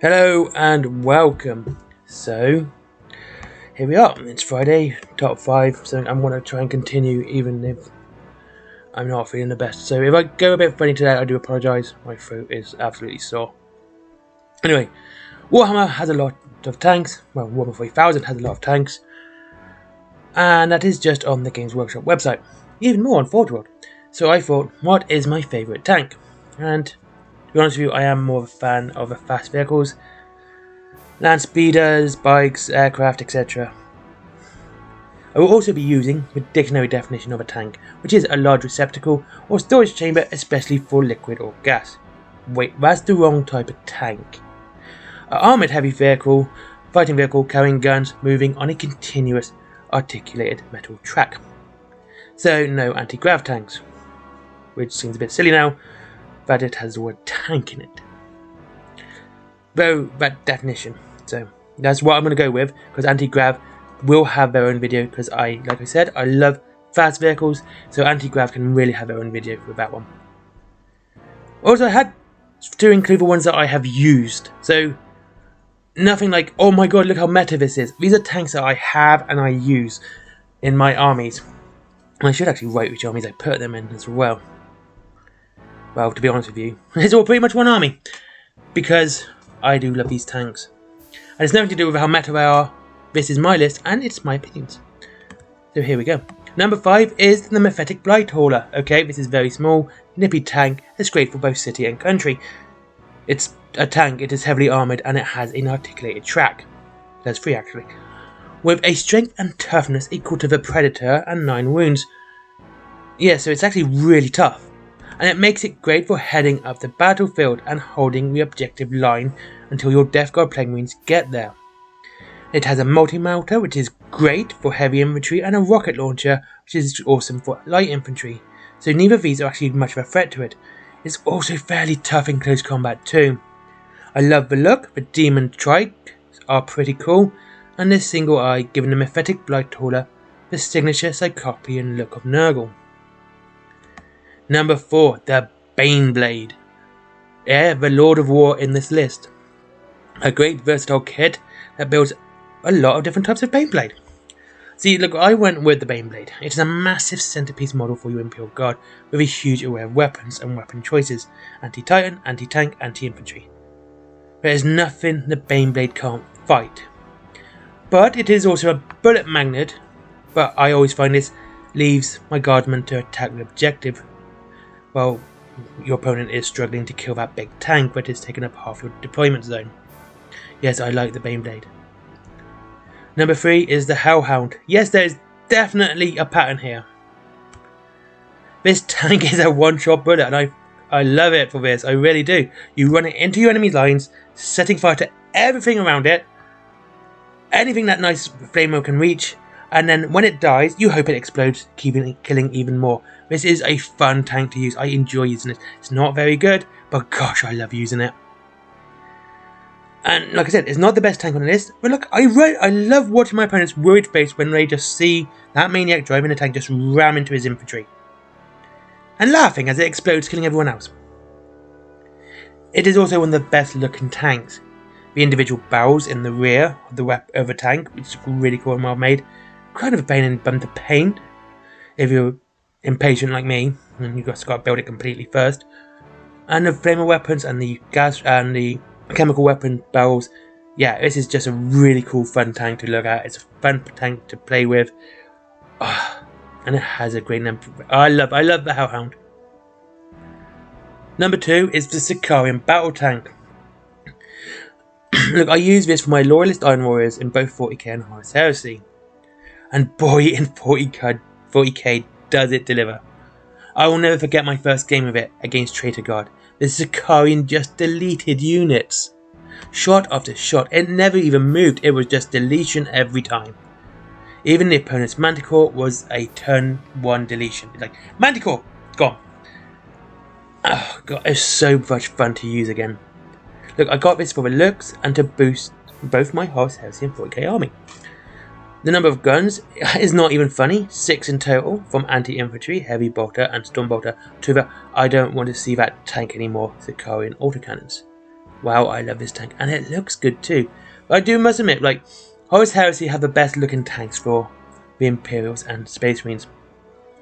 Hello and welcome. So here we are. It's Friday, top 5. So I'm going to try and continue even if I'm not feeling the best. So if I go a bit funny today, I do apologise. My throat is absolutely sore. Anyway, Warhammer has a lot of tanks. Well, Warhammer 40,000 has a lot of tanks. And that is just on the Games Workshop website. Even more on Forge World. So I thought, what is my favourite tank? And to be honest with you, I am more of a fan of the fast vehicles. Land speeders, bikes, aircraft, etc. I will also be using the dictionary definition of a tank, which is a large receptacle or storage chamber, especially for liquid or gas. Wait, that's the wrong type of tank. An armoured heavy vehicle, fighting vehicle carrying guns, moving on a continuous articulated metal track. So no anti-grav tanks, which seems a bit silly now, but it has the word tank in it. Though that definition, so that's what I'm going to go with, because anti-grav will have their own video, because like I said, I love fast vehicles, so anti-grav can really have their own video with that one. Also, I had to include the ones that I have used, so nothing like, oh my god, look how meta this is. These are tanks that I have and I use in my armies. And I should actually write which armies I put them in as well. Well, to be honest with you, it's all pretty much one army, because I do love these tanks. And it's nothing to do with how meta they are. This is my list, and it's my opinions. So here we go. Number 5 is the Methodic Blight hauler. Okay, this is very small, nippy tank. It's great for both city and country. It's a tank, it is heavily armoured, and it has an articulated track. There's 3 actually. With a strength and toughness equal to the Predator and 9 wounds. Yeah, so it's actually really tough. And it makes it great for heading up the battlefield and holding the objective line until your Death Guard plane marines get there. It has a multi-mounter, which is great for heavy infantry, and a rocket launcher, which is awesome for light infantry. So neither of these are actually much of a threat to it. It's also fairly tough in close combat too. I love the look. The demon trikes are pretty cool, and this single eye giving the Methodic Blight hauler the signature Cyclopean look of Nurgle. Number 4, the Beyblade. Yeah, the Lord of War in this list. A great versatile kit that builds a lot of different types of Beyblade. See, look, I went with the Beyblade. It is a massive centerpiece model for your Imperial Guard with a huge array of weapons and weapon choices. Anti-Titan, anti-tank, anti-infantry. There is nothing the Beyblade can't fight. But it is also a bullet magnet, but I always find this leaves my guardsmen to attack the objective. Well, your opponent is struggling to kill that big tank, but it's taken up half your deployment zone. Yes, I like the Beyblade. Number 3 is the Hellhound. Yes, there is definitely a pattern here. This tank is a one-shot bullet, and I love it for this. I really do. You run it into your enemy's lines, setting fire to everything around it, anything that nice flamethrower can reach, and then when it dies, you hope it explodes, killing even more. This is a fun tank to use. I enjoy using it. It's not very good, but gosh, I love using it. And like I said, it's not the best tank on the list, but look, I love watching my opponent's worried face when they just see that maniac driving the tank just ram into his infantry. And laughing as it explodes, killing everyone else. It is also one of the best looking tanks. The individual barrels in the rear of the tank, which is really cool and well made. Kind of a pain in the bum to paint if you're impatient like me, and you've just got to build it completely first. And the flamer weapons and the gas and the chemical weapon barrels. Yeah, this is just a really cool fun tank to look at. It's a fun tank to play with. And it has a great name. I love the Hellhound. Number 2 is the Sicarian battle tank. Look, I use this for my loyalist Iron Warriors in both 40k and Horus Heresy. And boy, in 40k does it deliver. I will never forget my first game of it against Traitor Guard. The Sicarian just deleted units. Shot after shot, it never even moved, it was just deletion every time. Even the opponent's Manticore was a turn 1 deletion. It's like, Manticore, gone. Oh god, it's so much fun to use again. Look, I got this for the looks and to boost both my Horus Heresy and 40k army. The number of guns is not even funny, 6 in total, from anti-infantry, heavy bolter and storm bolter to the I don't want to see that tank anymore Sicarian autocannons. Wow, I love this tank, and it looks good too. But I must admit, like, Horus Heresy have the best looking tanks for the Imperials and Space Marines.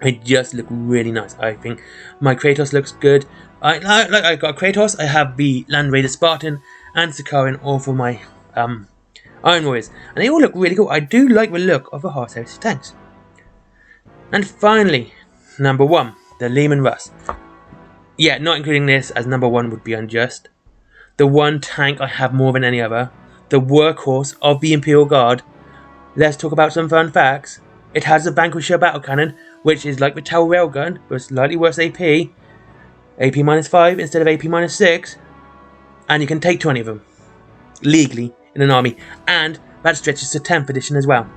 They just look really nice. I think my Kratos looks good. I got Kratos. I have the Land Raider Spartan and Sakaran, all for my Iron Warriors, and they all look really cool. I do like the look of the Horus Heresy tanks. And finally, number 1, the Leman Russ. Yeah, not including this as number 1 would be unjust. The one tank I have more than any other, the workhorse of the Imperial Guard. Let's talk about some fun facts. It has a Vanquisher battle cannon, which is like the Tower Railgun, but slightly worse AP. AP -5 instead of AP -6. And you can take 20 of them. Legally, in an army. And that stretches to 10th edition as well.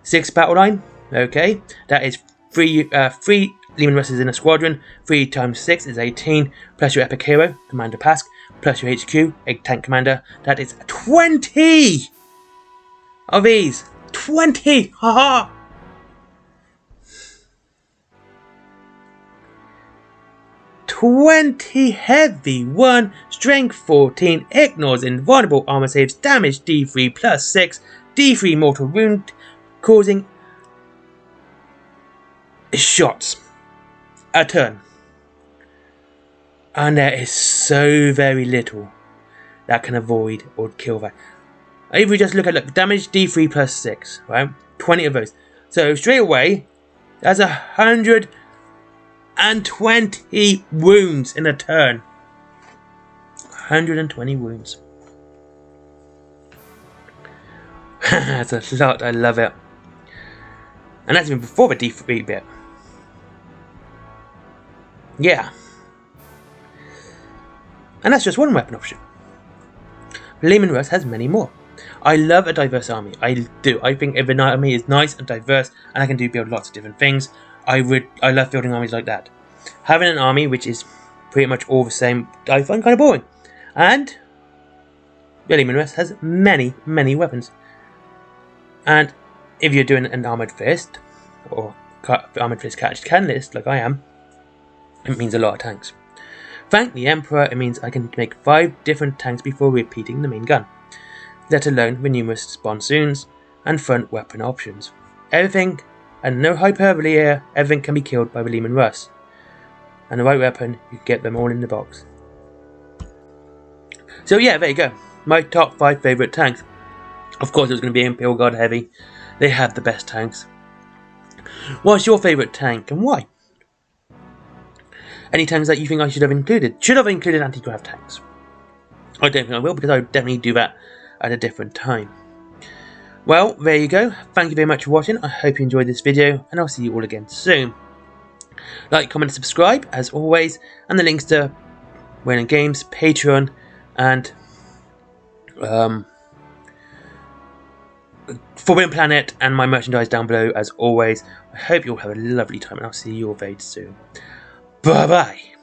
6 battle line. Okay. That is 3 Leman Russes in a squadron. 3 times 6 is 18. Plus your Epic Hero, Commander Pask. Plus your HQ, a Tank Commander. That is 20 of these. 20! Haha! -20 heavy, 1 strength 14, ignores invulnerable armor saves, damage D3 plus 6, D3 mortal wound, causing shots a turn. And there is so very little that can avoid or kill that. If we just look at damage D3 plus 6, right? 20 of those. So straight away, that's 120 wounds in a turn. 120 wounds. That's a lot, I love it. And that's even before the D3 bit. Yeah. And that's just one weapon option. Leman Russ has many more. I love a diverse army. I do. I think if an army is nice and diverse and I can build lots of different things, I love building armies like that. Having an army which is pretty much all the same, I find kind of boring. And Leman Russ has many, many weapons. And if you're doing an Armoured Fist, or Armoured Fist Catch Can list, like I am, it means a lot of tanks. Thank the Emperor, it means I can make 5 different tanks before repeating the main gun, let alone the numerous sponsoons and front weapon options. Everything, and no hyperbole here, everything can be killed by the Leman Russ. And the right weapon, you can get them all in the box. So yeah, there you go. My top 5 favourite tanks. Of course it was going to be Imperial Guard Heavy. They have the best tanks. What's your favourite tank and why? Any tanks that you think I should have included? Should have included anti-grav tanks. I don't think I will, because I would definitely do that at a different time. Well, there you go. Thank you very much for watching. I hope you enjoyed this video, and I'll see you all again soon. Like, comment, subscribe, as always, and the links to Wayland Games, Patreon, and Forbidden Planet, and my merchandise down below, as always. I hope you all have a lovely time, and I'll see you all very soon. Bye-bye.